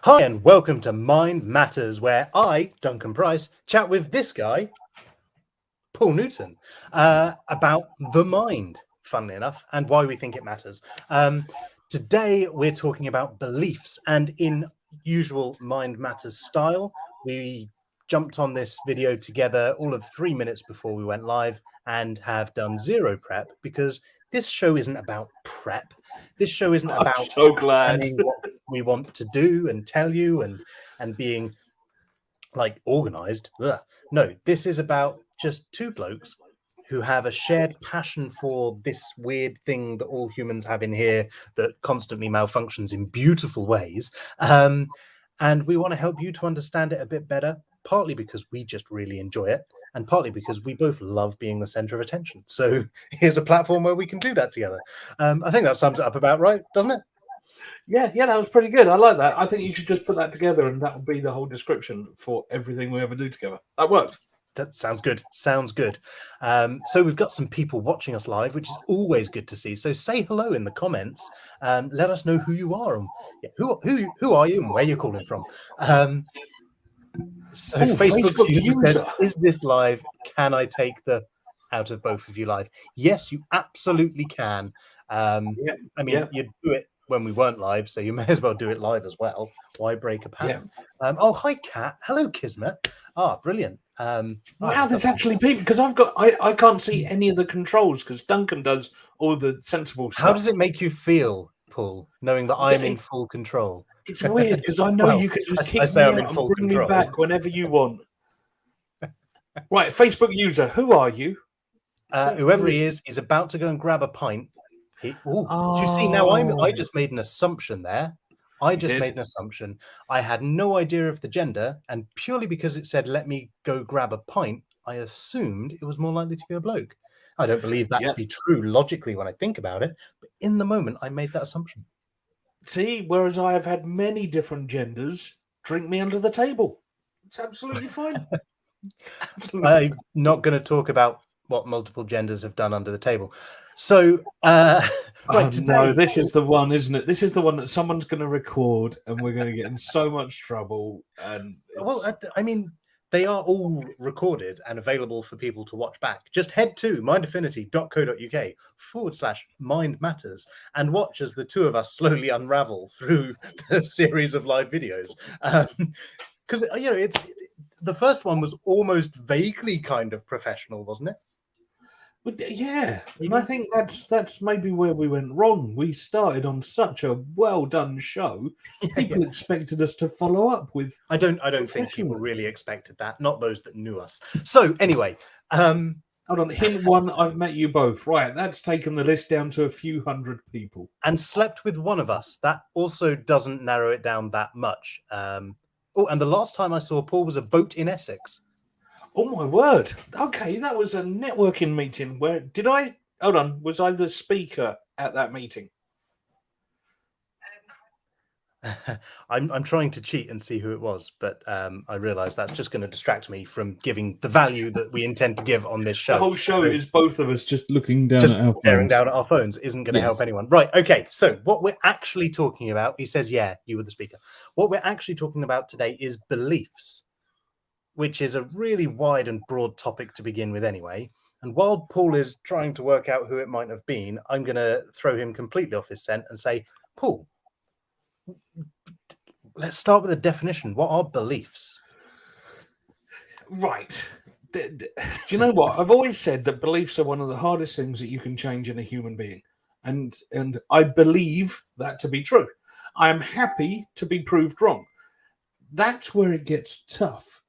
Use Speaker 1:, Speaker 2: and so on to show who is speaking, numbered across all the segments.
Speaker 1: Hi and welcome to Mind Matters, where I, Duncan Price, chat with this guy, Paul Newton, about the mind, funnily enough, and why we think it matters. Today we're talking about beliefs, and in usual Mind Matters style, we jumped on this video together all of 3 minutes before we went live and have done zero prep because this show isn't about prep. This show isn't
Speaker 2: I'm
Speaker 1: about
Speaker 2: so glad.
Speaker 1: planning what we want to do and tell you and being like organized. Ugh. No, this is about just two blokes who have a shared passion for this weird thing that all humans have in here that constantly malfunctions in beautiful ways. And we want to help you to understand it a bit better, partly because we just really enjoy it, and partly because we both love being the center of attention. So here's a platform where we can do that together. I think that sums it up about right, doesn't it?
Speaker 2: Yeah, that was pretty good. I like that. I think you should just put that together and that will be the whole description for everything we ever do together. That works.
Speaker 1: That sounds good. Sounds good. So we've got some people watching us live, which is always good to see. So say hello in the comments. Let us know who you are and who are you and where you're calling from. Facebook user says, "Is this live? Can I take the out of both of you live?" Yes, you absolutely can. You do it when we weren't live, so you may as well do it live as well. Why break a pattern? Oh, hi, Kat. Hello, Kismet. Brilliant.
Speaker 2: Wow, there's actually people because I can't see any of the controls because Duncan does all the sensible stuff.
Speaker 1: How does it make you feel, Paul, knowing that I'm in full control?
Speaker 2: It's weird because I know you can just kick me out and bring me back whenever you want. Right, Facebook user, who are you?
Speaker 1: Whoever he is, he's about to go and grab a pint. Do you see now? I just made an assumption there. I made an assumption. I had no idea of the gender, and purely because it said "let me go grab a pint," I assumed it was more likely to be a bloke. I don't believe that to be true logically when I think about it, but in the moment, I made that assumption.
Speaker 2: See, whereas I have had many different genders drink me under the table. It's absolutely fine.
Speaker 1: I'm not going to talk about what multiple genders have done under the table. So,
Speaker 2: today, no, this is the one, isn't it? This is the one that someone's going to record, and we're going to get in so much trouble. And
Speaker 1: I mean, they are all recorded and available for people to watch back. Just head to mindaffinity.co.uk/Mind Matters and watch as the two of us slowly unravel through the series of live videos. Because it's the first one was almost vaguely kind of professional, wasn't it?
Speaker 2: Yeah, and I think that's maybe where we went wrong. We started on such a well done show. People expected us to follow up with.
Speaker 1: I don't think people really expected that. Not those that knew us. So anyway,
Speaker 2: hold on. Hint one: I've met you both. Right, that's taken the list down to a few hundred people.
Speaker 1: And slept with one of us. That also doesn't narrow it down that much. And the last time I saw Paul was a boat in Essex.
Speaker 2: Oh my word! Okay, that was a networking meeting. Where did I? Hold on. Was I the speaker at that meeting?
Speaker 1: I'm trying to cheat and see who it was, but I realize that's just going to distract me from giving the value that we intend to give on this show.
Speaker 2: The whole show is both of us just looking down at our
Speaker 1: staring down at our phones isn't going to help anyone. Right. Okay. So what we're actually talking about, he says, yeah, you were the speaker. What we're actually talking about today is beliefs, which is a really wide and broad topic to begin with anyway. And while Paul is trying to work out who it might have been, I'm going to throw him completely off his scent and say, Paul, let's start with a definition. What are beliefs?
Speaker 2: Right. Do you know what? I've always said that beliefs are one of the hardest things that you can change in a human being. And I believe that to be true. I am happy to be proved wrong. That's where it gets tough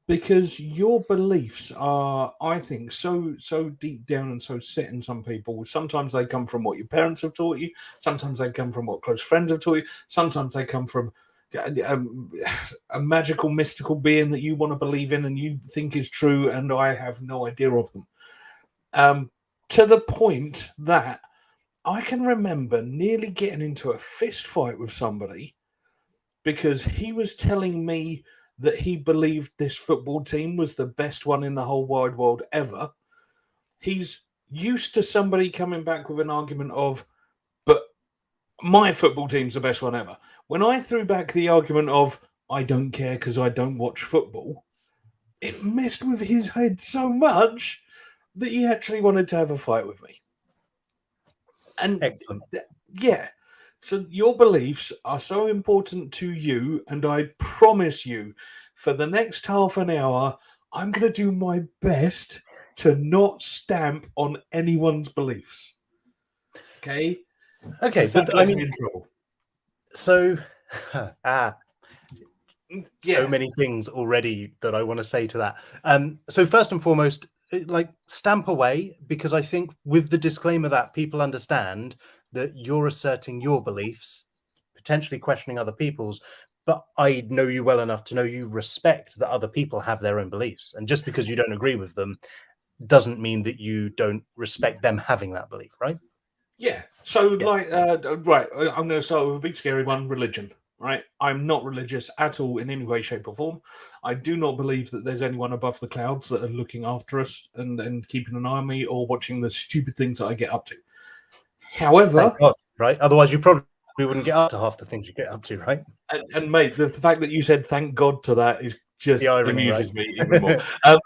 Speaker 2: because your beliefs are, I think, so deep down and so set in some people. Sometimes they come from what your parents have taught you. Sometimes they come from what close friends have taught you. Sometimes they come from a magical, mystical being that you want to believe in and you think is true, and I have no idea of them. To the point that I can remember nearly getting into a fist fight with somebody because he was telling me that he believed this football team was the best one in the whole wide world ever. He's used to somebody coming back with an argument of, but My football team's the best one ever. When I threw back the argument of I don't care because I don't watch football, it messed with his head so much that he actually wanted to have a fight with me. And
Speaker 1: Excellent.
Speaker 2: yeah, so your beliefs are so important to you, and I promise you, for the next half an hour, I'm going to do my best to not stamp on anyone's beliefs. Okay?
Speaker 1: Okay,
Speaker 2: Because that
Speaker 1: but I
Speaker 2: gets me
Speaker 1: mean,
Speaker 2: in trouble.
Speaker 1: so so
Speaker 2: Yeah.
Speaker 1: many things already that I want to say to that. So first and foremost, like stamp away, because I think with the disclaimer that people understand that you're asserting your beliefs, potentially questioning other people's, but I know you well enough to know you respect that other people have their own beliefs. And just because you don't agree with them doesn't mean that you don't respect them having that belief, right?
Speaker 2: Yeah. So,
Speaker 1: Yeah.
Speaker 2: right, I'm going to start with a big scary one, religion. Right? I'm not religious at all in any way, shape, or form. I do not believe that there's anyone above the clouds that are looking after us and keeping an eye on me or watching the stupid things that I get up to.
Speaker 1: Thank
Speaker 2: However,
Speaker 1: God, right? Otherwise, you probably wouldn't get up to half the things you get up to, right?
Speaker 2: and mate, the fact that you said thank God to that is
Speaker 1: The
Speaker 2: just
Speaker 1: irony, right?
Speaker 2: amuses me even more. Um,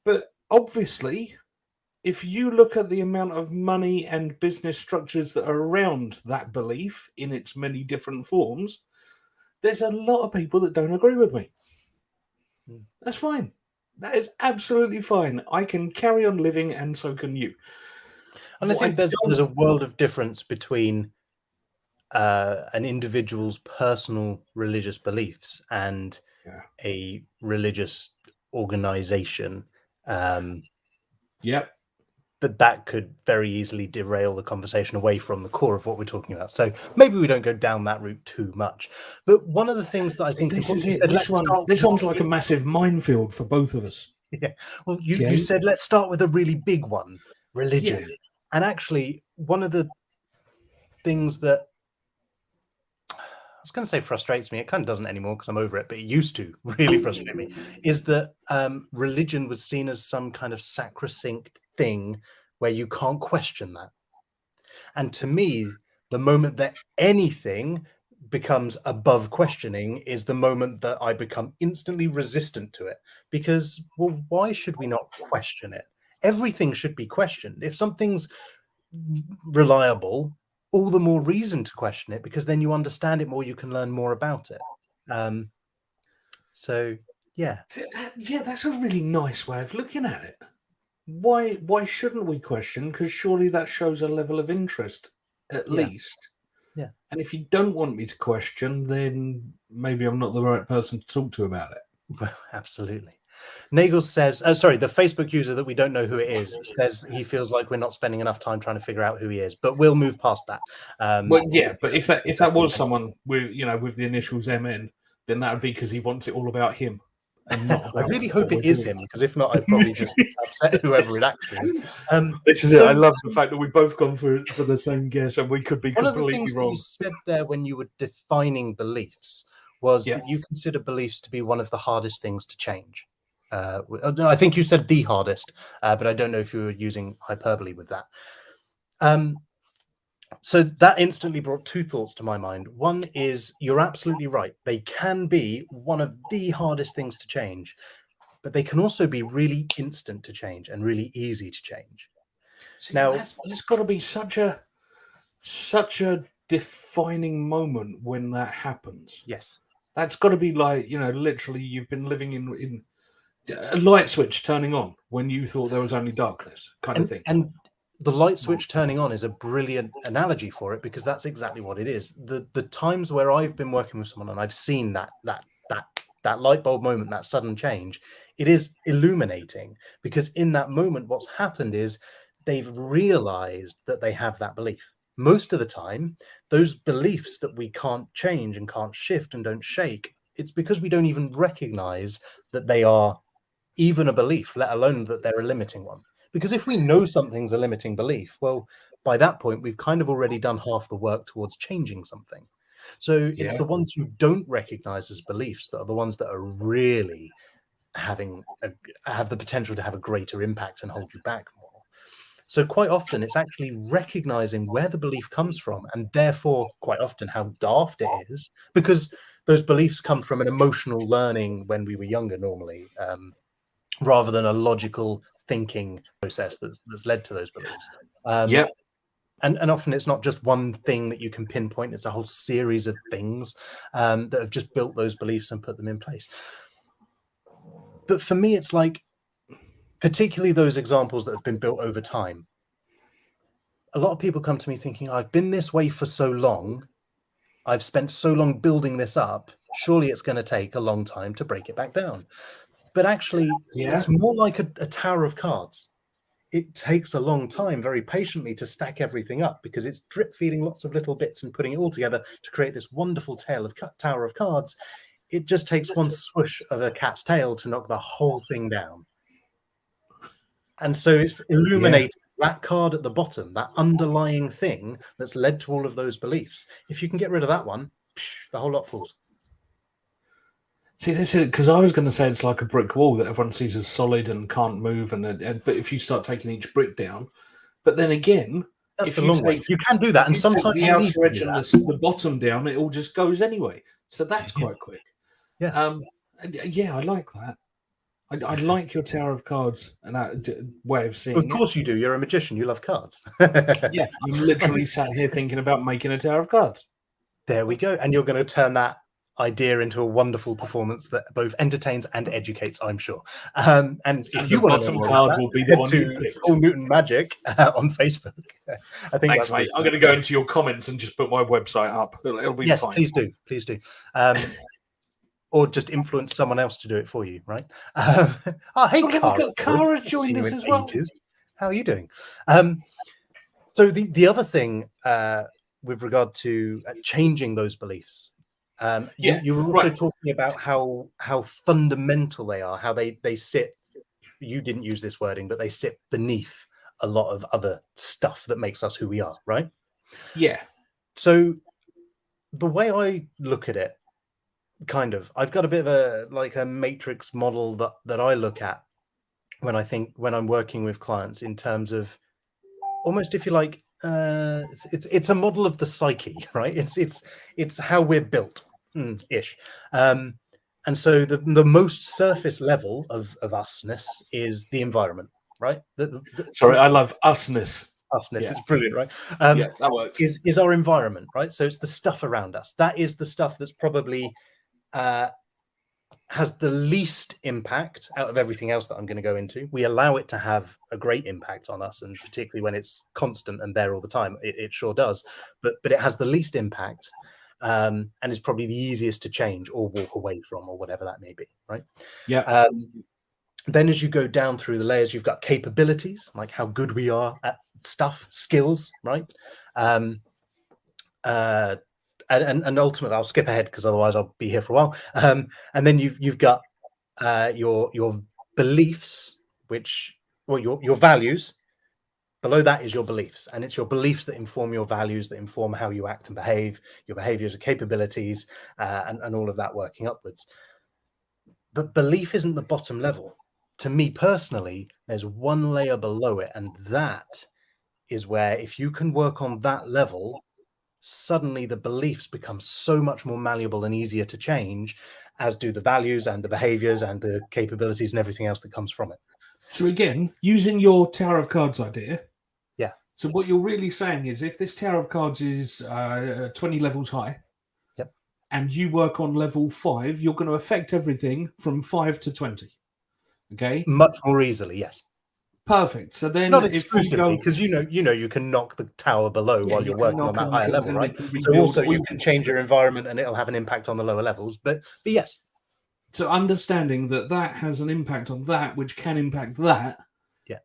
Speaker 2: but obviously, if you look at the amount of money and business structures that are around that belief in its many different forms, there's a lot of people that don't agree with me. That's fine. That is absolutely fine. I can carry on living, and so can you.
Speaker 1: And I
Speaker 2: What
Speaker 1: think
Speaker 2: I
Speaker 1: there's
Speaker 2: don't,
Speaker 1: a world of difference between an individual's personal religious beliefs and
Speaker 2: yeah,
Speaker 1: a religious organization. Um,
Speaker 2: yep.
Speaker 1: but that could very easily derail the conversation away from the core of what we're talking about. So maybe we don't go down that route too much. But one of the things that I
Speaker 2: See,
Speaker 1: think is
Speaker 2: this is
Speaker 1: important, you
Speaker 2: it.
Speaker 1: said, let's start
Speaker 2: This
Speaker 1: with
Speaker 2: one's like a massive minefield for both of us.
Speaker 1: yeah. Well, you
Speaker 2: Okay.
Speaker 1: said let's start with a really big one,
Speaker 2: Yeah.
Speaker 1: religion. And actually, one of the things that I was going to say frustrates me, it kind of doesn't anymore because I'm over it, but it used to really frustrate me, is that religion was seen as some kind of sacrosanct thing where you can't question that. And to me, the moment that anything becomes above questioning is the moment that I become instantly resistant to it. Because, well, why should we not question it? Everything should be questioned. If something's reliable, all the more reason to question it, because then you understand it more, you can learn more about it. Um, so yeah.
Speaker 2: Yeah, that's a really nice way of looking at it. Why shouldn't we question? Because surely that shows a level of interest, at
Speaker 1: Yeah.
Speaker 2: least.
Speaker 1: Yeah.
Speaker 2: And if you don't want me to question, then maybe I'm not the right person to talk to about it.
Speaker 1: Well, absolutely. Nagel says, sorry, the Facebook user that we don't know who it is says he feels like we're not spending enough time trying to figure out who he is, but we'll move past that.
Speaker 2: Well, yeah, but
Speaker 1: Because
Speaker 2: if that was someone with with the initials MN, then that would be because he wants it all about him and not
Speaker 1: I
Speaker 2: about
Speaker 1: really
Speaker 2: what
Speaker 1: hope
Speaker 2: we're
Speaker 1: it is
Speaker 2: doing.
Speaker 1: him, because if not, I've probably just upset whoever it actually is.
Speaker 2: This is it.
Speaker 1: So
Speaker 2: I love the fact that we've both gone for the same guess, and we could be
Speaker 1: one of the
Speaker 2: completely
Speaker 1: things that you
Speaker 2: wrong.
Speaker 1: said there when you were defining beliefs was
Speaker 2: Yeah.
Speaker 1: that you consider beliefs to be one of the hardest things to change. No, I think you said the hardest, but I don't know if you were using hyperbole with that. So that instantly brought two thoughts to my mind. One is you're absolutely right. They can be one of the hardest things to change, but they can also be really instant to change and really easy to change.
Speaker 2: See, but
Speaker 1: Now,
Speaker 2: that's got to be such a defining moment when that happens.
Speaker 1: yes,
Speaker 2: That's got to be like literally you've been living in a light switch turning on when you thought there was only darkness, kind of thing.
Speaker 1: and the light switch turning on is a brilliant analogy for it, because that's exactly what it is. The times where I've been working with someone and I've seen that light bulb moment, that sudden change, it is illuminating, because in that moment what's happened is they've realized that they have that belief. Most of the time, those beliefs that we can't change and can't shift and don't shake, it's because we don't even recognize that they are even a belief, let alone that they're a limiting one. Because if we know something's a limiting belief, well, by that point, we've kind of already done half the work towards changing something. So it's
Speaker 2: Yeah.
Speaker 1: the ones who don't recognize as beliefs that are the ones that are really have the potential to have a greater impact and hold you back more. So quite often it's actually recognizing where the belief comes from, and therefore quite often how daft it is, because those beliefs come from an emotional learning when we were younger normally, rather than a logical thinking process that's led to those beliefs.
Speaker 2: Yeah.
Speaker 1: And often it's not just one thing that you can pinpoint, it's a whole series of things that have just built those beliefs and put them in place. But for me, it's like, particularly those examples that have been built over time, a lot of people come to me thinking, I've been this way for so long, I've spent so long building this up, surely it's going to take a long time to break it back down. But actually, it's more like a tower of cards. It takes a long time, very patiently, to stack everything up, because it's drip feeding lots of little bits and putting it all together to create this wonderful tower of cards. It just takes one swoosh of a cat's tail to knock the whole thing down. And so it's illuminating that card at the bottom, that underlying thing that's led to all of those beliefs. If you can get rid of that one, the whole lot falls.
Speaker 2: See, this is because I was going to say it's like a brick wall that everyone sees as solid and can't move, but if you start taking each brick down, but then again,
Speaker 1: that's the long way. You can do that, and sometimes
Speaker 2: the outer edge and the bottom down, it all just goes anyway. So that's quite quick.
Speaker 1: Yeah,
Speaker 2: yeah, I like that. I like your tower of cards and that way of seeing it.
Speaker 1: Of course you do. You're a magician. You love cards.
Speaker 2: Yeah, I'm literally sat here thinking about making a tower of cards.
Speaker 1: There we go. And you're going to turn that idea into a wonderful performance that both entertains and educates, I'm sure. And if you want to know more about that, will be the one to Paul Newton Magic on Facebook.
Speaker 2: I think thanks, mate. I'm going to go into your comments and just put my website up. It'll be fine.
Speaker 1: Please do. Or just influence someone else to do it for you, right? Hey,
Speaker 2: Cara joined us as well.
Speaker 1: How are you doing? So the other thing with regard to changing those beliefs, you were also talking about how fundamental they are, how they sit. You didn't use this wording, but they sit beneath a lot of other stuff that makes us who we are, right?
Speaker 2: Yeah.
Speaker 1: So the way I look at it, I've got a bit of a matrix model that I look at when I'm working with clients, in terms of almost, if you like, it's a model of the psyche, right? It's how we're built, ish. And so the most surface level of usness is the environment, right?
Speaker 2: Sorry, I love usness.
Speaker 1: Usness, it's brilliant, right?
Speaker 2: Yeah, that works.
Speaker 1: Is our environment, right? So it's the stuff around us. That is the stuff that's probably has the least impact out of everything else that I'm going to go into. We allow it to have a great impact on us, and particularly when it's constant and there all the time, it sure does. But it has the least impact, and is probably the easiest to change or walk away from, or whatever that may be, right?
Speaker 2: Yeah.
Speaker 1: Then as you go down through the layers, you've got capabilities, like how good we are at stuff, skills, right? And ultimately, I'll skip ahead because otherwise I'll be here for a while. And then you've got your beliefs, your values. Below that is your beliefs, and it's your beliefs that inform your values, that inform how you act and behave, your behaviors and capabilities, and all of that working upwards. But belief isn't the bottom level. To me personally, there's one layer below it, and that is where, if you can work on that level, suddenly the beliefs become so much more malleable and easier to change, as do the values and the behaviors and the capabilities and everything else that comes from it.
Speaker 2: So again, using your Tower of Cards idea.
Speaker 1: Yeah.
Speaker 2: So what you're really saying is, if this Tower of Cards is 20 levels high,
Speaker 1: yep,
Speaker 2: and you work on level 5, you're going to affect everything from 5 to 20. Okay.
Speaker 1: Much more easily, yes.
Speaker 2: Perfect. So then,
Speaker 1: not exclusively, because you can knock the tower below while you're working on that higher level, right? So also you can change your environment and it'll have an impact on the lower levels. But yes.
Speaker 2: So understanding that has an impact on that, which can impact that,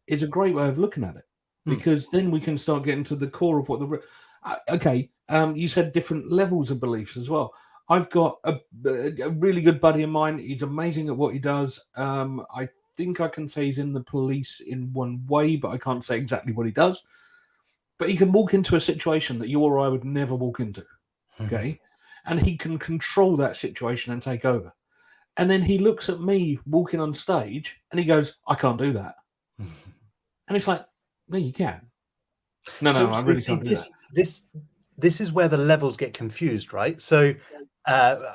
Speaker 2: is a great way of looking at it, because then we can start getting to the core of what you said different levels of beliefs as well. I've got a really good buddy of mine. He's amazing at what he does. I think I can say he's in the police in one way, but I can't say exactly what he does. But he can walk into a situation that you or I would never walk into, okay? And he can control that situation and take over. And then he looks at me walking on stage and he goes, I can't do that. And it's like, No, you can. No,
Speaker 1: So,
Speaker 2: I
Speaker 1: so
Speaker 2: really
Speaker 1: see,
Speaker 2: can't do that.
Speaker 1: this is where the levels get confused, right? So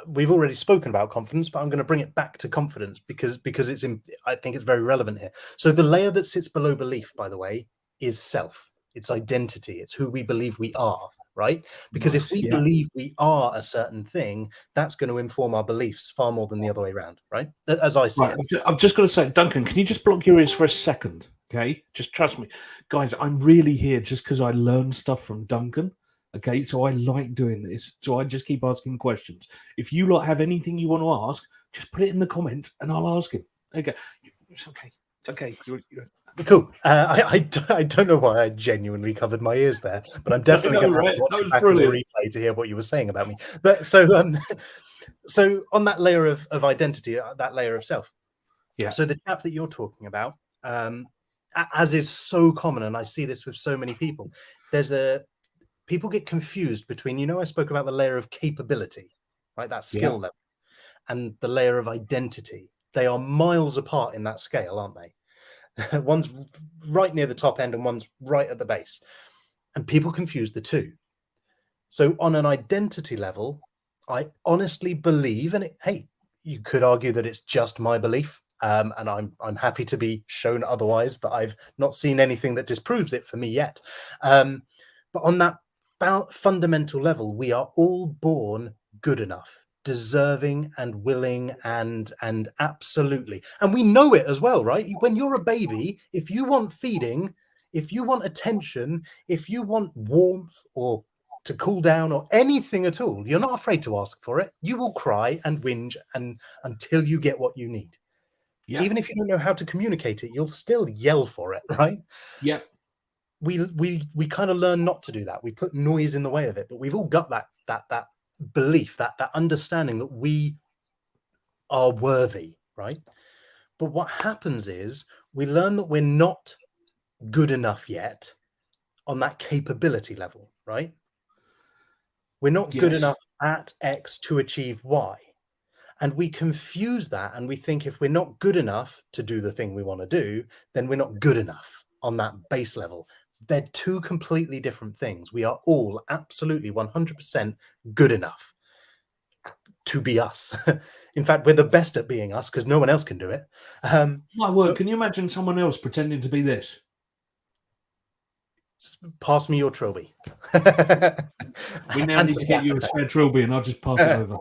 Speaker 1: we've already spoken about confidence, but I'm going to bring it back to confidence because it's I think it's very relevant here. So the layer that sits below belief, by the way, is self. It's identity. It's who we believe we are, right? Because if
Speaker 2: Nice.
Speaker 1: we
Speaker 2: Yeah.
Speaker 1: believe we are a certain thing, that's going to inform our beliefs far more than the other way around, right? As I see
Speaker 2: Right.
Speaker 1: it.
Speaker 2: I've just got to say, Duncan, can you just block your ears for a second? Okay. Just trust me. Guys, I'm really here just because I learned stuff from Duncan. Okay. So I like doing this. So I just keep asking questions. If you lot have anything you want to ask, just put it in the comments and I'll ask him. Okay. It's okay. It's okay. You're...
Speaker 1: Cool. I don't know why I genuinely covered my ears there, but I'm definitely
Speaker 2: I know,
Speaker 1: going to have
Speaker 2: right?
Speaker 1: to watch
Speaker 2: That
Speaker 1: it
Speaker 2: was
Speaker 1: back on the
Speaker 2: brilliant.
Speaker 1: replay to hear what you were saying about me. But so on that layer of identity, that layer of self.
Speaker 2: Yeah.
Speaker 1: So the chap that you're talking about, as is so common, and I see this with so many people, people get confused between, I spoke about the layer of capability, right? That skill
Speaker 2: Yeah.
Speaker 1: level, and the layer of identity. They are miles apart in that scale, aren't they? One's right near the top end and one's right at the base. And people confuse the two. So on an identity level, I honestly believe, and hey, you could argue that it's just my belief, and I'm happy to be shown otherwise, but I've not seen anything that disproves it for me yet. But on that fundamental level, we are all born good enough, deserving and willing and absolutely, and we know it as well, right? When you're a baby, if you want feeding, if you want attention, if you want warmth or to cool down or anything at all, you're not afraid to ask for it. You will cry and whinge and until you get what you need.
Speaker 2: Yeah.
Speaker 1: Even if you don't know how to communicate it, you'll still yell for it, right?
Speaker 2: Yeah.
Speaker 1: We kind of learn not to do that. We put noise in the way of it, but we've all got that belief, that understanding that we are worthy, right? But what happens is we learn that we're not good enough yet on that capability level, right? We're not good
Speaker 2: Yes.
Speaker 1: enough at X to achieve Y. And we confuse that and we think if we're not good enough to do the thing we want to do, then we're not good enough on that base level. They're two completely different things. We are all absolutely 100% good enough to be us. In fact, we're the best at being us because no one else can do it.
Speaker 2: My word, can you imagine someone else pretending to be this?
Speaker 1: Pass me your trilby.
Speaker 2: We now
Speaker 1: And
Speaker 2: need
Speaker 1: some
Speaker 2: to get you a
Speaker 1: gas.
Speaker 2: spare trilby and I'll just pass it over.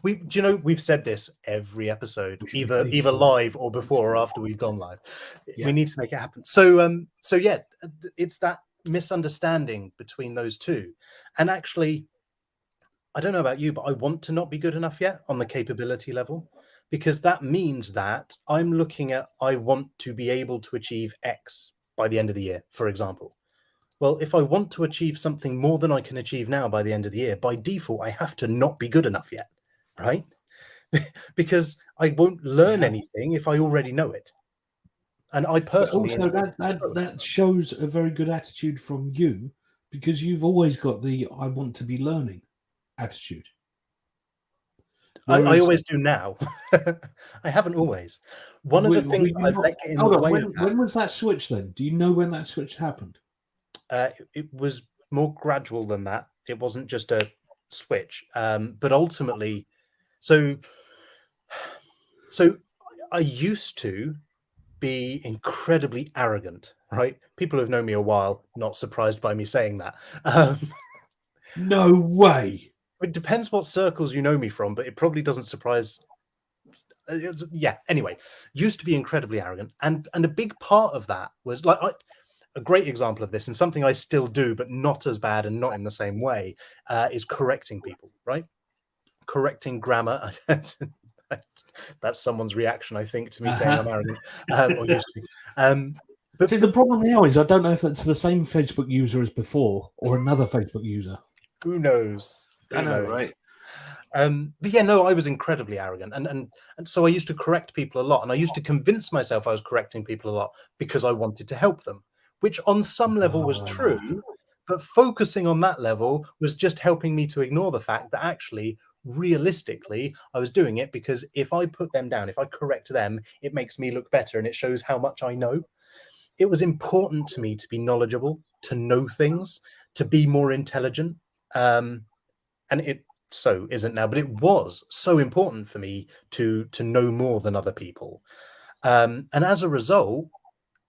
Speaker 1: We've said this every episode,
Speaker 2: We
Speaker 1: either
Speaker 2: need to.
Speaker 1: live or before or after we've gone live.
Speaker 2: Yeah.
Speaker 1: We need to make it happen. So yeah, it's that misunderstanding between those two. And actually, I don't know about you, but I want to not be good enough yet on the capability level, because that means that I'm looking at, I want to be able to achieve X by the end of the year, for example. Well, if I want to achieve something more than I can achieve now by the end of the year, by default, I have to not be good enough yet, right? Because I won't learn
Speaker 2: Yeah.
Speaker 1: anything if I already know it. And I
Speaker 2: But
Speaker 1: personally
Speaker 2: also
Speaker 1: enjoy
Speaker 2: that shows a very good attitude from you because you've always got the I want to be learning attitude.
Speaker 1: I
Speaker 2: Whereas
Speaker 1: always do now. I haven't always. One of the
Speaker 2: were
Speaker 1: things
Speaker 2: you
Speaker 1: I've
Speaker 2: not,
Speaker 1: let get in the
Speaker 2: hold on,
Speaker 1: way of that,
Speaker 2: when was that switch then? Do you know when that switch happened?
Speaker 1: it was more gradual than that. It wasn't just a switch. But ultimately, so I used to be incredibly arrogant, right? People who've known me a while, not surprised by me saying that.
Speaker 2: No way.
Speaker 1: It depends what circles you know me from, but it probably doesn't surprise. Yeah. Anyway, used to be incredibly arrogant, and a big part of that was like a great example of this, and something I still do, but not as bad and not in the same way, is correcting people, right? Correcting grammar. That's someone's reaction, I think, to me saying I'm arrogant, or used to be. But
Speaker 2: See, the problem now is I don't know if that's the same Facebook user as before or another Facebook user.
Speaker 1: who knows?
Speaker 2: I
Speaker 1: Who
Speaker 2: know,
Speaker 1: knows?
Speaker 2: right?
Speaker 1: But yeah, no, I was incredibly arrogant, and so I used to correct people a lot, and I used to convince myself I was correcting people a lot because I wanted to help them, which on some level was true, but focusing on that level was just helping me to ignore the fact that actually, realistically, I was doing it because if I put them down, if I correct them, it makes me look better, and it shows how much I know. it was important to me to be knowledgeable, to know things, to be more intelligent. And it so isn't now, but it was so important for me to know more than other people. And as a result,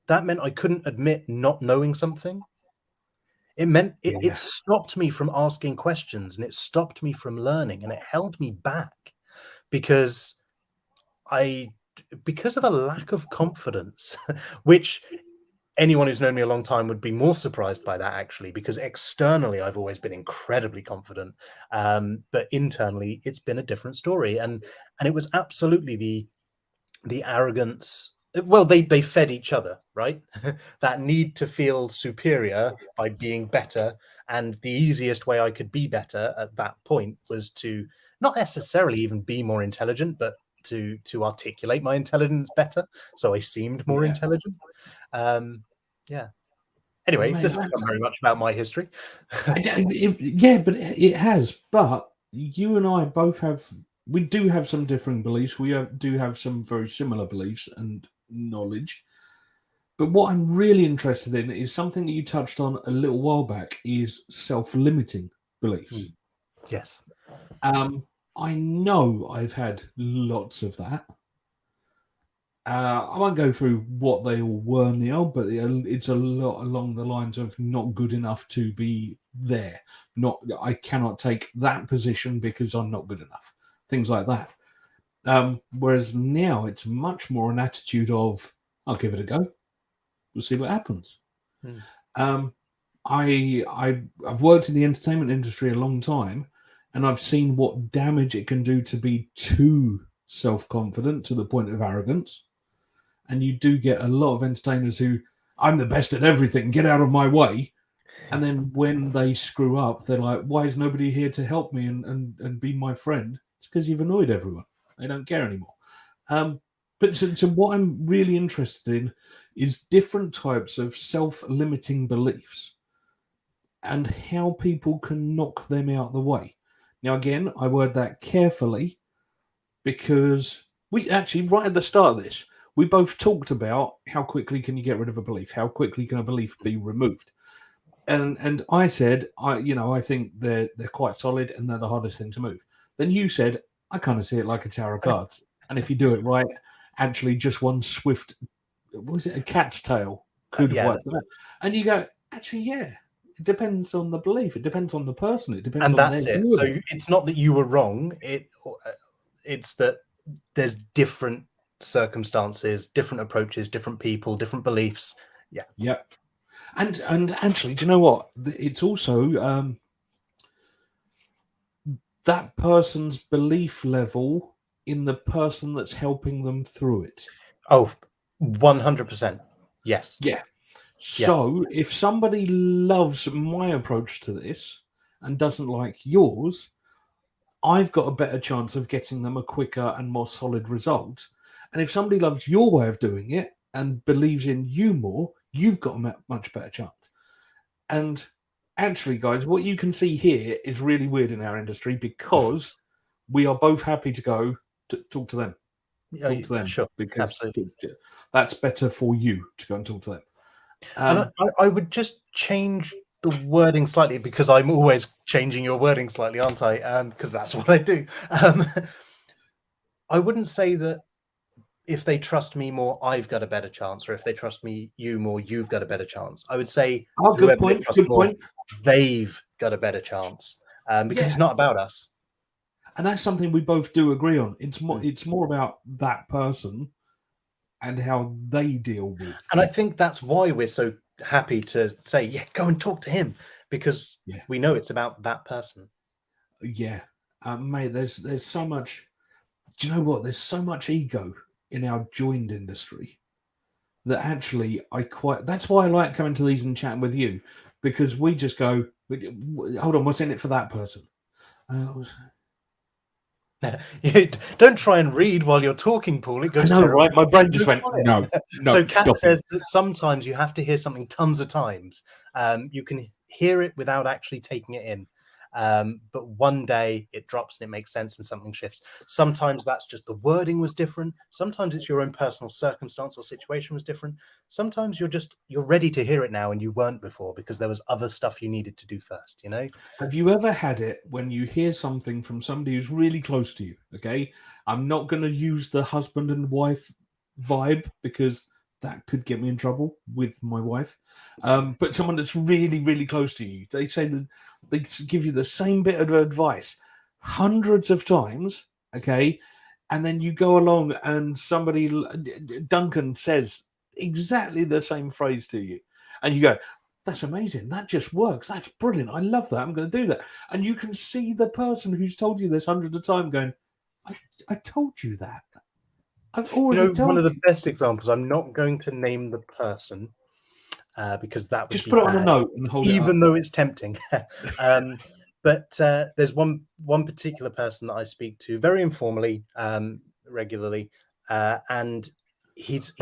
Speaker 1: that meant I couldn't admit not knowing something. It meant it
Speaker 2: Yeah.
Speaker 1: stopped me from asking questions, and it stopped me from learning, and it held me back because I because of a lack of confidence, which anyone who's known me a long time would be more surprised by that, actually, because externally I've always been incredibly confident, but internally it's been a different story, and it was absolutely the arrogance. Well, they fed each other, right? That need to feel superior by being better, and the easiest way I could be better at that point was to not necessarily even be more intelligent, but to articulate my intelligence better, so I seemed more
Speaker 2: Yeah.
Speaker 1: intelligent. Yeah.
Speaker 2: Oh,
Speaker 1: Anyway,
Speaker 2: mate,
Speaker 1: this has become very much about my history.
Speaker 2: yeah, but it has. But you and I both we do have some differing beliefs. We do have some very similar beliefs and knowledge. But what I'm really interested in is something that you touched on a little while back: is self-limiting beliefs.
Speaker 1: Yes.
Speaker 2: I know I've had lots of that. I won't go through what they all were now, but it's a lot along the lines of not good enough to be there. Not, I cannot take that position because I'm not good enough. Things like that. Whereas now it's much more an attitude of, I'll give it a go. We'll see what happens.
Speaker 1: Mm.
Speaker 2: I've worked in the entertainment industry a long time, and I've seen what damage it can do to be too self-confident to the point of arrogance. And you do get a lot of entertainers who, I'm the best at everything, get out of my way. And then when they screw up, they're like, why is nobody here to help me and be my friend? It's because you've annoyed everyone. They don't care anymore. But to what I'm really interested in is different types of self-limiting beliefs and how people can knock them out of the way. Now, again, I word that carefully because we actually, right at the start of this, we both talked about how quickly can you get rid of a belief? How quickly can a belief be removed? And I said, I think they're quite solid and they're the hardest thing to move. Then you said, I kind of see it like a tower of cards. And if you do it right, actually just one swift, was it a cat's tail could
Speaker 1: Yeah,
Speaker 2: wipe them out. And you go, actually, yeah, it depends on the belief. It depends on the person. It depends
Speaker 1: and
Speaker 2: on their
Speaker 1: that's it.
Speaker 2: view
Speaker 1: So
Speaker 2: of it.
Speaker 1: it's not that you were wrong. It's that there's different circumstances, different approaches, different people, different beliefs. Yeah.
Speaker 2: Yep. And actually, do you know what? It's also that person's belief level in the person that's helping them through it.
Speaker 1: Oh, 100%. Yes.
Speaker 2: Yeah.
Speaker 1: Yeah.
Speaker 2: So if somebody loves my approach to this and doesn't like yours, I've got a better chance of getting them a quicker and more solid result. And if somebody loves your way of doing it and believes in you more, you've got a much better chance. And actually, guys, what you can see here is really weird in our industry because we are both happy to go to talk to them. Talk to them
Speaker 1: Sure.
Speaker 2: because
Speaker 1: Absolutely.
Speaker 2: that's better for you to go and talk to them.
Speaker 1: And I would just change the wording slightly because I'm always changing your wording slightly, aren't I? Because that's what I do. I wouldn't say that if they trust me more, I've got a better chance, or if they trust you more, you've got a better chance. I would say
Speaker 2: good
Speaker 1: whoever they
Speaker 2: point.
Speaker 1: trust
Speaker 2: Good
Speaker 1: more,
Speaker 2: point.
Speaker 1: they've got a better chance because
Speaker 2: Yeah,
Speaker 1: it's not about us.
Speaker 2: and that's something we both do agree on. It's more about that person and how they deal with.
Speaker 1: And I think that's why we're so happy to say, yeah, go and talk to him, because we know it's about that person.
Speaker 2: Yeah, mate. There's so much. Do you know what? There's so much ego in our joined industry that actually That's why I like coming to these and chatting with you because we just go, hold on, what's in it for that person?
Speaker 1: Don't try and read while you're talking, Paul. It
Speaker 2: I
Speaker 1: goes
Speaker 2: know,
Speaker 1: terrible.
Speaker 2: right? My brain just went, no.
Speaker 1: So Kat
Speaker 2: stop
Speaker 1: says
Speaker 2: it.
Speaker 1: that sometimes you have to hear something tons of times. You can hear it without actually taking it in. But one day it drops and it makes sense and something shifts. Sometimes that's just the wording was different. Sometimes it's your own personal circumstance or situation was different. Sometimes you're ready to hear it now and you weren't before because there was other stuff you needed to do first, you know?
Speaker 2: Have you ever had it when you hear something from somebody who's really close to you? Okay. I'm not going to use the husband and wife vibe because that could get me in trouble with my wife. But someone that's really, really close to you, they say that they give you the same bit of advice hundreds of times. Okay. And then you go along and somebody, Duncan, says exactly the same phrase to you. And you go, that's amazing. That just works. That's brilliant. I love that. I'm going to do that. And you can see the person who's told you this hundreds of times going, I told you that. I've already told
Speaker 1: one of
Speaker 2: you.
Speaker 1: the best examples, I'm not going to name the person because that would
Speaker 2: Just
Speaker 1: be
Speaker 2: put it on a
Speaker 1: bad,
Speaker 2: note and hold it up.
Speaker 1: even though it's tempting. But there's one particular person that I speak to very informally, regularly, and he's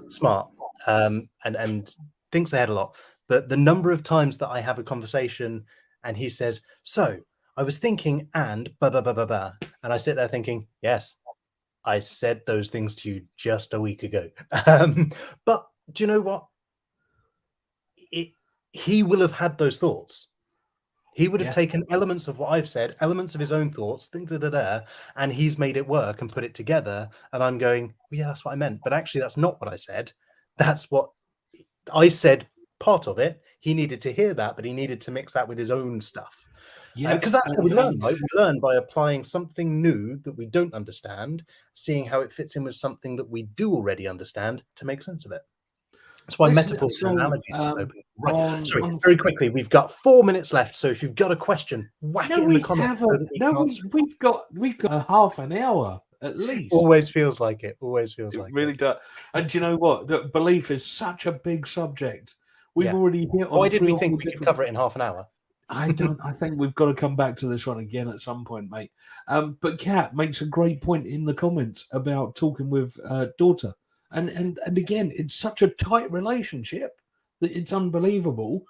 Speaker 1: smart and thinks ahead a lot. But the number of times that I have a conversation and he says, "So I was thinking, and blah blah blah blah blah," and I sit there thinking, "Yes, I said those things to you just a week ago." But do you know what? He will have had those thoughts. He would have taken elements of what I've said, elements of his own thoughts, and he's made it work and put it together. And I'm going, well, yeah, that's what I meant. But actually, that's not what I said. That's what I said, part of it. He needed to hear that, but he needed to mix that with his own stuff. Because that's how we learn, right? We learn by applying something new that we don't understand, seeing how it fits in with something that we do already understand to make sense of it. That's why metaphors and analogies are open. Right. Sorry, very quickly, we've got 4 minutes left. So if you've got a question, whack it in the comments.
Speaker 2: We've got a half an hour at least.
Speaker 1: Always feels like it. Always feels like
Speaker 2: it. Really does. And do you know what? The belief is such a big subject. We've already hit on.
Speaker 1: Why did we think we could cover it in half an hour?
Speaker 2: I think we've got to come back to this one again at some point, mate. But Kat makes a great point in the comments about talking with daughter. And again, it's such a tight relationship that it's unbelievable.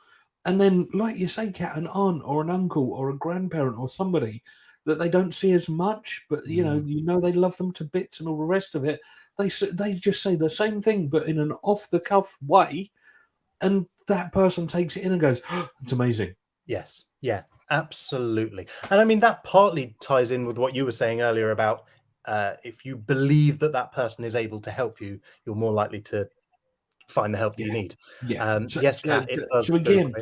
Speaker 2: And then, like you say, Kat, an aunt or an uncle or a grandparent or somebody that they don't see as much, but you know they love them to bits and all the rest of it. They just say the same thing, but in an off the cuff way, and that person takes it in and goes, oh, "It's amazing."
Speaker 1: Yes, yeah, absolutely. And I mean that partly ties in with what you were saying earlier about. If you believe that person is able to help you, you're more likely to find the help that you need. Yes, Kat, it does.
Speaker 2: So again,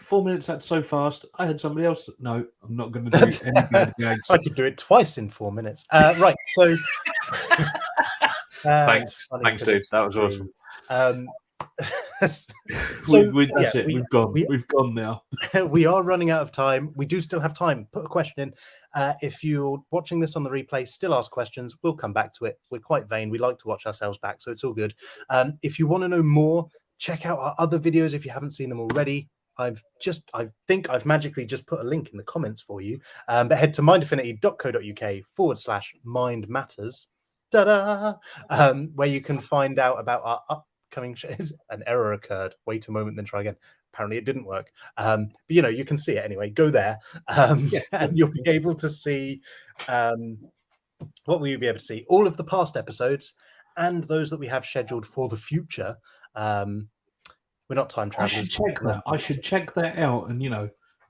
Speaker 2: 4 minutes. That's so fast. I had somebody else. No, I'm not going to do anything.
Speaker 1: I could do it twice in 4 minutes. Right. So
Speaker 2: thanks, dude. That was awesome.
Speaker 1: That's
Speaker 2: it. We've gone now.
Speaker 1: We are running out of time. We do still have time. Put a question in. If you're watching this on the replay, still ask questions. We'll come back to it. We're quite vain. We like to watch ourselves back, so it's all good. If you want to know more, check out our other videos if you haven't seen them already. I think I've magically just put a link in the comments for you. But head to mindaffinity.co.uk/mind matters. Where you can find out about our upcoming shows. An error occurred. Wait a moment, then try again. Apparently it didn't work. But you can see it anyway. Go there. And you'll be able to see what will you be able to see? All of the past episodes and those that we have scheduled for the future. We're not time travelers.
Speaker 2: I should check that out and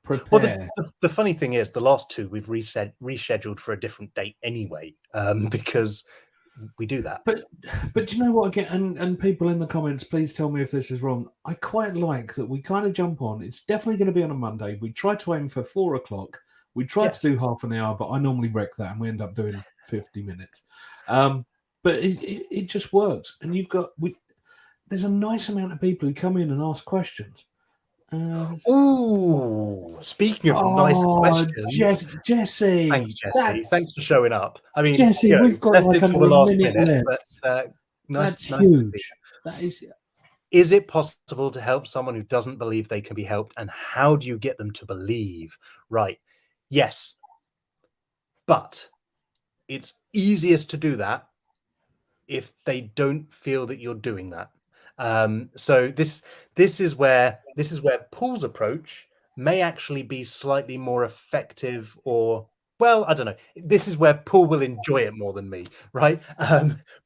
Speaker 2: prepare.
Speaker 1: Well, the funny thing is, the last two we've rescheduled for a different date anyway, because we do that.
Speaker 2: But do you know what? Again, and people in the comments, please tell me if this is wrong. I quite like that we kind of jump on. It's definitely going to be on a Monday. We try to aim for 4 o'clock. We try to do half an hour, but I normally wreck that, and we end up doing 50 minutes. But it just works, and there's a nice amount of people who come in and ask questions.
Speaker 1: Speaking of nice questions,
Speaker 2: Jesse.
Speaker 1: Thanks, Jesse. Thanks for showing up. I mean,
Speaker 2: Jesse, we've got like
Speaker 1: the last minute,
Speaker 2: left.
Speaker 1: But
Speaker 2: That's huge. That is.
Speaker 1: Is it possible to help someone who doesn't believe they can be helped? And how do you get them to believe? Right. Yes. But it's easiest to do that if they don't feel that you're doing that. So this is where Paul's approach may actually be slightly more effective, or, well, I don't know. This is where Paul will enjoy it more than me, right?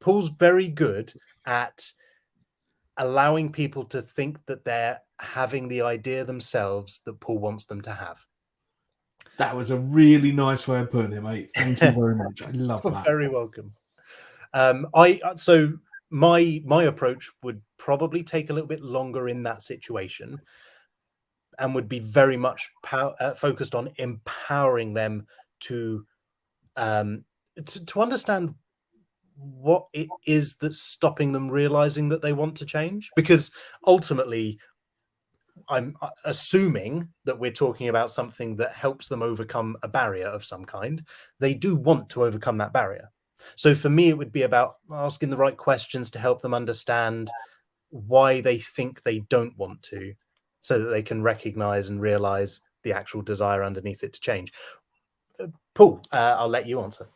Speaker 1: Paul's very good at allowing people to think that they're having the idea themselves that Paul wants them to have.
Speaker 2: That was a really nice way of putting it, mate. Thank you very much. I love
Speaker 1: You're
Speaker 2: that.
Speaker 1: very welcome. My approach would probably take a little bit longer in that situation, and would be very much focused on empowering them to understand what it is that's stopping them realizing that they want to change. Because ultimately, I'm assuming that we're talking about something that helps them overcome a barrier of some kind. They do want to overcome that barrier. So for me, it would be about asking the right questions to help them understand why they think they don't want to, so that they can recognize and realize the actual desire underneath it to change. Paul, I'll let you answer.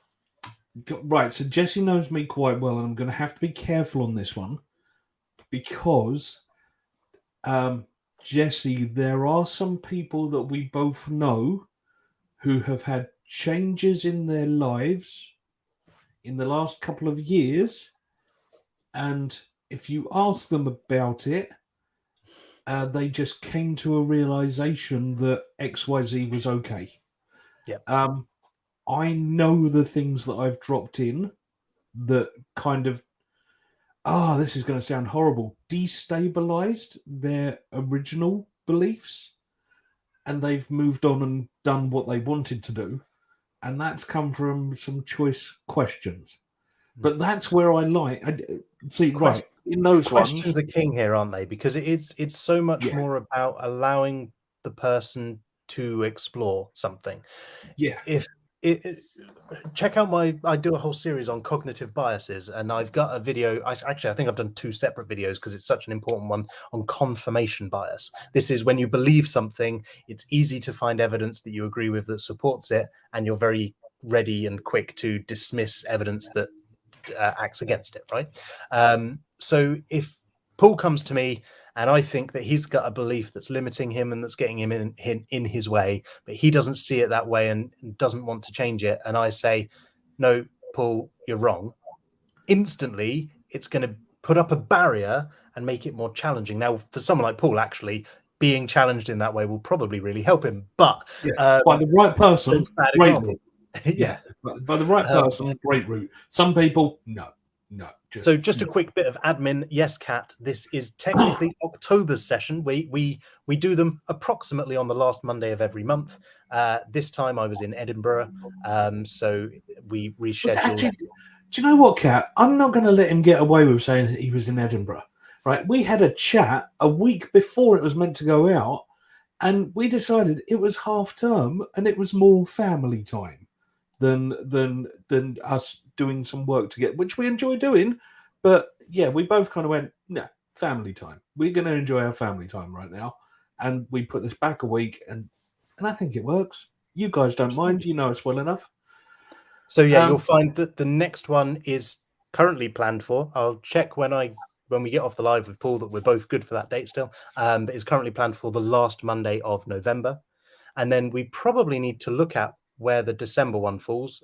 Speaker 2: Right, so Jesse knows me quite well, and I'm going to have to be careful on this one because, Jesse, there are some people that we both know who have had changes in their lives in the last couple of years, and if you ask them about it, they just came to a realization that XYZ was okay.
Speaker 1: Yep.
Speaker 2: I know the things that I've dropped in that kind of, this is going to sound horrible, destabilized their original beliefs, and they've moved on and done what they wanted to do. And that's come from some choice questions. But that's where I see, right, in those
Speaker 1: questions
Speaker 2: ones.
Speaker 1: are king here, aren't they? Because it's so much
Speaker 2: Yeah.
Speaker 1: more about allowing the person to explore something.
Speaker 2: Yeah.
Speaker 1: If check out I do a whole series on cognitive biases, and I've got a video. I think I've done 2 separate videos because it's such an important one, on confirmation bias. This is when you believe something, it's easy to find evidence that you agree with that supports it, and you're very ready and quick to dismiss evidence that acts against it, right? So if Paul comes to me and I think that he's got a belief that's limiting him and that's getting him in his way, but he doesn't see it that way and doesn't want to change it, and I say, no, Paul, you're wrong, instantly it's going to put up a barrier and make it more challenging. Now, for someone like Paul, actually being challenged in that way will probably really help him, but
Speaker 2: by the right person,
Speaker 1: bad
Speaker 2: great
Speaker 1: example.
Speaker 2: route. Yeah, by the right person, great route. Some people, no.
Speaker 1: So just a quick bit of admin. Yes, Kat, this is technically October's session. We do them approximately on the last Monday of every month. This time I was in Edinburgh, so we rescheduled.
Speaker 2: Actually, do you know what, Kat? I'm not going to let him get away with saying he was in Edinburgh. Right? We had a chat a week before it was meant to go out, and we decided it was half term and it was more family time than us doing some work together, which we enjoy doing. But yeah, we both kind of went, no, family time. We're going to enjoy our family time right now, and we put this back a week, and I think it works. You guys don't mind, you know us well enough.
Speaker 1: So yeah, you'll find that the next one is currently planned for. I'll check when we get off the live with Paul that we're both good for that date still. But it's currently planned for the last Monday of November, and then we probably need to look at where the December one falls,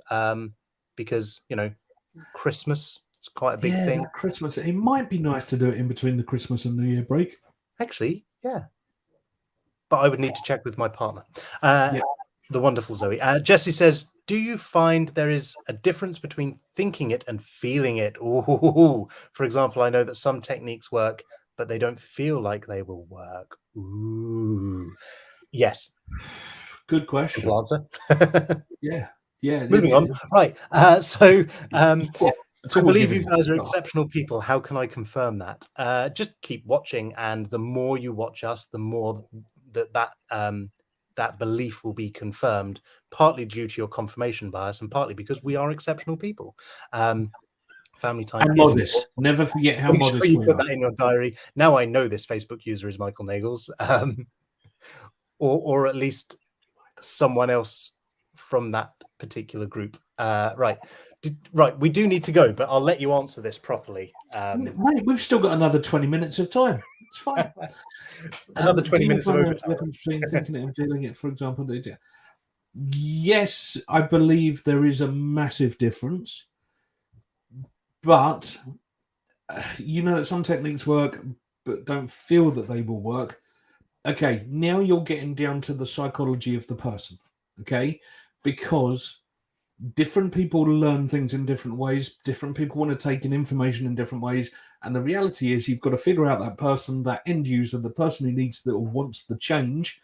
Speaker 1: because Christmas is quite a big thing.
Speaker 2: Christmas. It might be nice to do it in between the Christmas and New Year break.
Speaker 1: Actually, yeah. But I would need to check with my partner. The wonderful Zoe. Jesse says, do you find there is a difference between thinking it and feeling it? Ooh. For example, I know that some techniques work, but they don't feel like they will work. Ooh. Yes.
Speaker 2: Good question.
Speaker 1: Simple answer.
Speaker 2: Yeah.
Speaker 1: Moving on. Right. So I believe you guys are exceptional people. How can I confirm that? Just keep watching, and the more you watch us, the more that belief will be confirmed, partly due to your confirmation bias and partly because we are exceptional people. Family time
Speaker 2: and
Speaker 1: is
Speaker 2: modest.
Speaker 1: important.
Speaker 2: Never forget how
Speaker 1: Make
Speaker 2: modest
Speaker 1: sure you
Speaker 2: we
Speaker 1: put
Speaker 2: are.
Speaker 1: that in your diary. Now I know this Facebook user is Michael Nagels, or at least someone else from that particular group. Right. We do need to go, but I'll let you answer this properly.
Speaker 2: Mate, we've still got another 20 minutes of time. It's fine.
Speaker 1: Another 20
Speaker 2: do you
Speaker 1: minutes of
Speaker 2: find there's a
Speaker 1: overtime.
Speaker 2: difference between thinking it and feeling it, for example? Yes, I believe there is a massive difference. But you know that some techniques work, but don't feel that they will work. Okay, now you're getting down to the psychology of the person. Okay, because different people learn things in different ways. Different people want to take in information in different ways. And the reality is, you've got to figure out that person, that end user, the person who needs that or wants the change,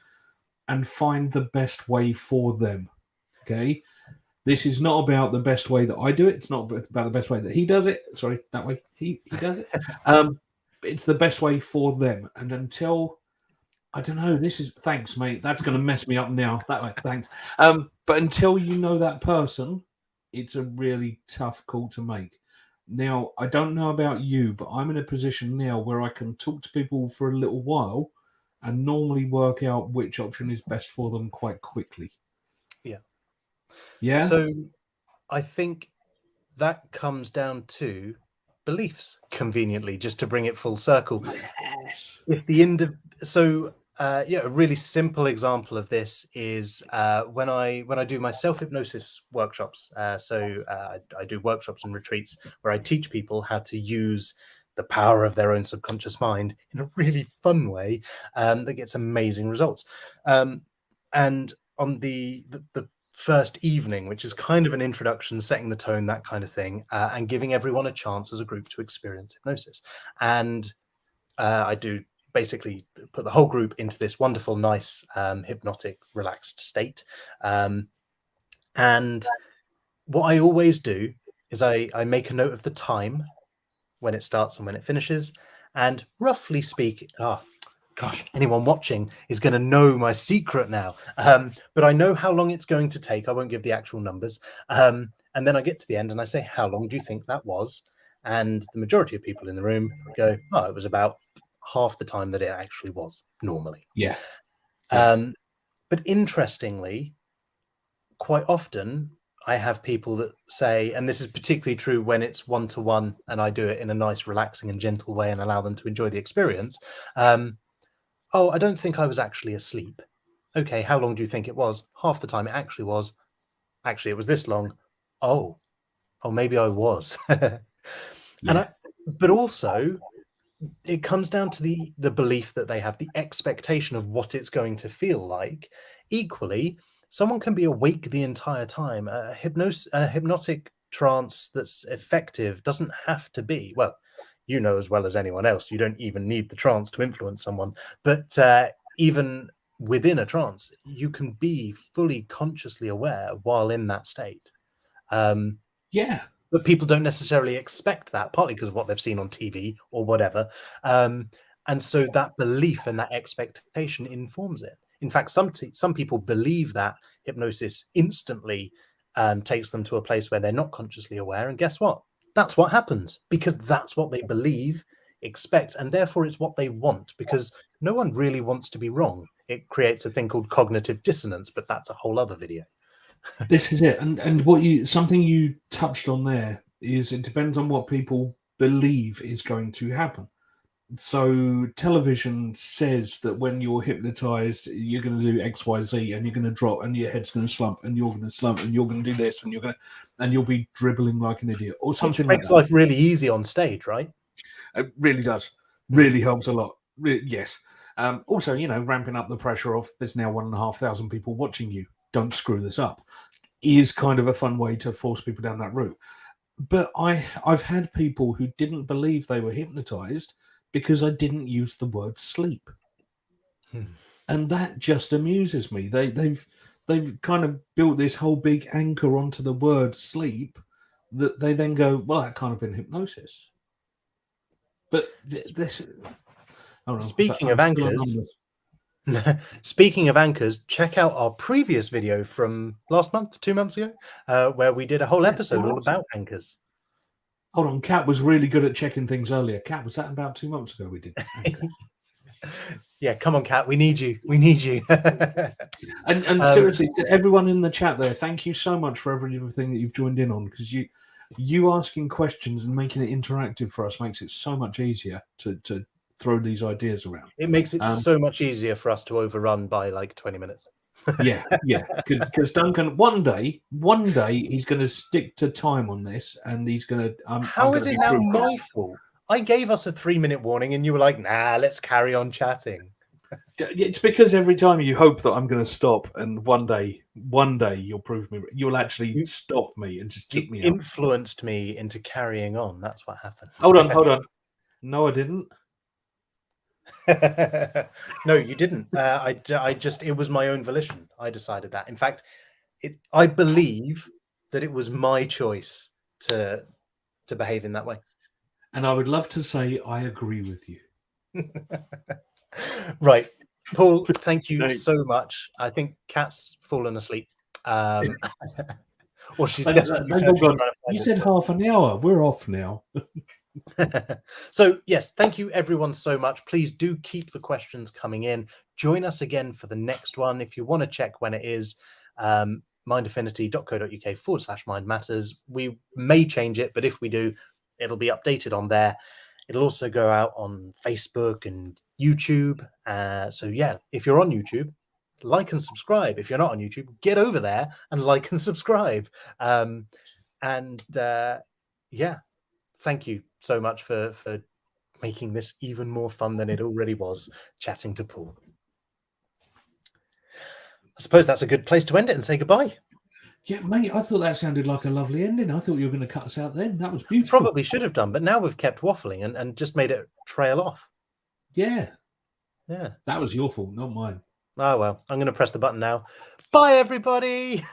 Speaker 2: and find the best way for them. Okay. This is not about the best way that I do it. It's not about the best way that he does it. Sorry, that way he does it. It's the best way for them. And until, I don't know, thanks, mate. That's going to mess me up now. That way, thanks. But until you know that person, it's a really tough call to make. Now, I don't know about you, but I'm in a position now where I can talk to people for a little while and normally work out which option is best for them quite quickly.
Speaker 1: Yeah.
Speaker 2: Yeah.
Speaker 1: So I think that comes down to beliefs, conveniently, just to bring it full circle.
Speaker 2: Yes.
Speaker 1: If the a really simple example of this is when I do my self-hypnosis workshops. I do workshops and retreats where I teach people how to use the power of their own subconscious mind in a really fun way that gets amazing results. And on the first evening, which is kind of an introduction, setting the tone, that kind of thing, and giving everyone a chance as a group to experience hypnosis. And I do basically put the whole group into this wonderful, nice, hypnotic, relaxed state. And what I always do is I make a note of the time when it starts and when it finishes. And roughly speaking, gosh, anyone watching is going to know my secret now. But I know how long it's going to take. I won't give the actual numbers. And then I get to the end and I say, how long do you think that was? And the majority of people in the room go, oh, it was about half the time that it actually was normally.
Speaker 2: Yeah.
Speaker 1: But interestingly, quite often I have people that say, and this is particularly true when it's one-to-one and I do it in a nice, relaxing and gentle way and allow them to enjoy the experience. Oh, I don't think I was actually asleep. Okay, how long do you think it was? Half the time it actually was. Actually, it was this long. Oh, maybe I was.
Speaker 2: Yeah.
Speaker 1: But also, it comes down to the belief that they have, the expectation of what it's going to feel like. Equally, someone can be awake the entire time. A hypnotic trance that's effective doesn't have to be, well, you know as well as anyone else, you don't even need the trance to influence someone. But even within a trance, you can be fully consciously aware while in that state.
Speaker 2: Yeah.
Speaker 1: But people don't necessarily expect that, partly because of what they've seen on TV or whatever. And so that belief and that expectation informs it. In fact, some people believe that hypnosis instantly takes them to a place where they're not consciously aware. And guess what? That's what happens, because that's what they believe, expect, and therefore it's what they want, because no one really wants to be wrong. It creates a thing called cognitive dissonance, but that's a whole other video.
Speaker 2: This is it. And something you touched on there is it depends on what people believe is going to happen. So television says that when you're hypnotized, you're going to do X, Y, Z, and you're going to drop, and your head's going to slump, and you're going to slump, and you're going to do this, and you'll be dribbling like an idiot, or something like that.
Speaker 1: Makes life really easy on stage, right?
Speaker 2: It really does. Really helps a lot. Yes. Also, ramping up the pressure of there's now 1,500 people watching you. Don't screw this up. Is kind of a fun way to force people down that route. But I've had people who didn't believe they were hypnotized because I didn't use the word sleep. And that just amuses me. They've kind of built this whole big anchor onto the word sleep that they then go, well, that can't have been hypnosis. But this
Speaker 1: Speaking of anchors, check out our previous video from last month, 2 months ago, where we did a whole episode all about anchors.
Speaker 2: Hold on, Kat was really good at checking things earlier. Kat, was that about 2 months ago we did?
Speaker 1: Yeah, come on, Kat, we need you. We need you.
Speaker 2: and seriously, to everyone in the chat there, thank you so much for everything that you've joined in on, because you asking questions and making it interactive for us makes it so much easier to throw these ideas around.
Speaker 1: It makes it so much easier for us to overrun by like 20 minutes.
Speaker 2: Yeah, because Duncan, one day he's going to stick to time on this, and he's going to.
Speaker 1: How is it now my fault? I gave us a 3-minute warning, and you were like, "Nah, let's carry on chatting."
Speaker 2: It's because every time you hope that I'm going to stop, and one day you'll prove me. You'll actually stop me and just kick me out.
Speaker 1: Influenced me into carrying on. That's what happened.
Speaker 2: Hold on. No, I didn't.
Speaker 1: No, you didn't. I just, it was my own volition. I decided that. In fact, I believe that it was my choice to behave in that way.
Speaker 2: And I would love to say I agree with you.
Speaker 1: Right. Paul, thank you so much. I think Kat's fallen asleep. Or she's desperately searching.
Speaker 2: You said half an hour. We're off now.
Speaker 1: So yes, thank you everyone so much. Please do keep the questions coming in. Join us again for the next one. If you want to check when it is, mindaffinity.co.uk/mind matters. We may change it, but if we do, it'll be updated on there. It'll also go out on Facebook and YouTube. So yeah, if you're on YouTube, like and subscribe. If you're not on YouTube, get over there and like and subscribe. Yeah, thank you so much for making this even more fun than it already was, chatting to Paul. I suppose that's a good place to end it and say goodbye.
Speaker 2: Yeah, mate, I thought that sounded like a lovely ending. I thought you were going to cut us out then. That was beautiful.
Speaker 1: Probably should have done, but now we've kept waffling and just made it trail off.
Speaker 2: Yeah.
Speaker 1: Yeah.
Speaker 2: That was your fault, not mine.
Speaker 1: Oh, well, I'm going to press the button now. Bye, everybody.